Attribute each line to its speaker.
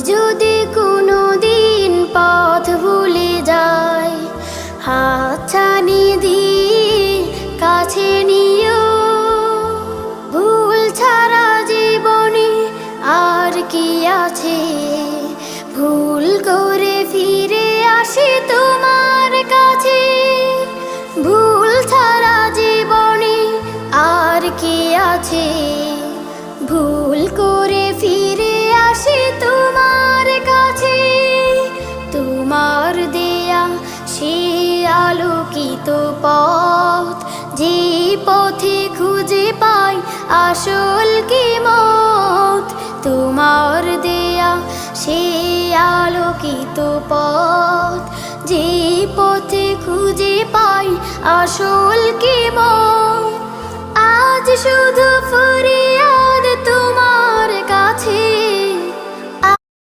Speaker 1: যদি কোনো দিন পথ ভুলে যায়, হাতছানি দিয়ে কাছে নিও। ভুল ছাড়া জীবনে আর কি আছে, ভুল করে ফিরে আসি তোমার কাছে। ভুল ছাড়া জীবনে আর কি আছে, ভুল করে ফিরে আসি তোমার কাছে। তোমার দেয়া সে আলোকিত পথ, যে পথে খুঁজে পাই আসল কিমত। তোমার দেয়া সে আলোকিত পথ, যে পথে খুঁজে পাই আসল কিমত। আজ শুধু ফুরিয়ে